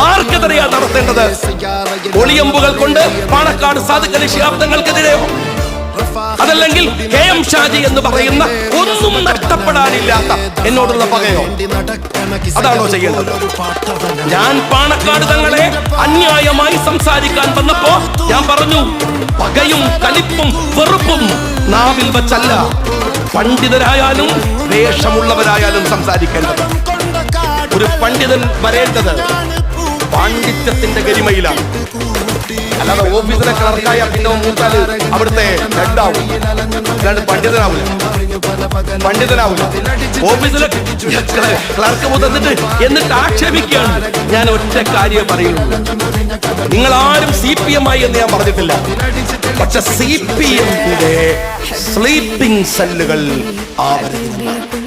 ആർക്കെതിരെയാ നടത്തേണ്ടത്? ഒളിയമ്പുകൾ കൊണ്ട് പാണക്കാട് സാദിഖ് അലി ശിഹാബ് തങ്ങൾക്കെതിരെയോ? അതല്ലെങ്കിൽ KM ഷാജി എന്ന് പറയുന്ന ഒന്നും നഷ്ടപ്പെടാനില്ലാത്ത എന്നോടുള്ള പകയോ? അതാണോ ചെയ്യേണ്ടത്? ഞാൻ പാണക്കാട് തങ്ങളെ അന്യായമായി സംസാരിക്കാൻ വന്നപ്പോ ഞാൻ പറഞ്ഞു, പകയും കലിപ്പും വെറുപ്പും നാവിൽ വച്ചല്ല, പണ്ഡിതരായാലും വേഷമുള്ളവരായാലും സംസാരിക്കേണ്ടത്. ഒരു പണ്ഡിതൻ വരേണ്ടത് പാണ്ഡിത്യത്തിന്റെ ഗരിമയിലാണ്, അല്ലാതെ ഓഫീസിലെ ക്ലർക്കായ പിന്നെ മൂത്താല് അവിടുത്തെ ഹെഡാവും, അല്ലാണ്ട് പണ്ഡിതനാവില്ല. ഓഫീസിലെ ക്ലർക്ക് മുതന്നിട്ട് എന്നിട്ട് ആക്ഷേപിക്കുകയാണ്. ഞാൻ ഒറ്റ കാര്യം പറയുന്നു, നിങ്ങളാരും CPM ആയി എന്ന് ഞാൻ പറഞ്ഞിട്ടില്ല. പക്ഷെ CPM-ന്റെ സ്ലീപ്പിംഗ് സെല്ലുകൾ ആവരുത്.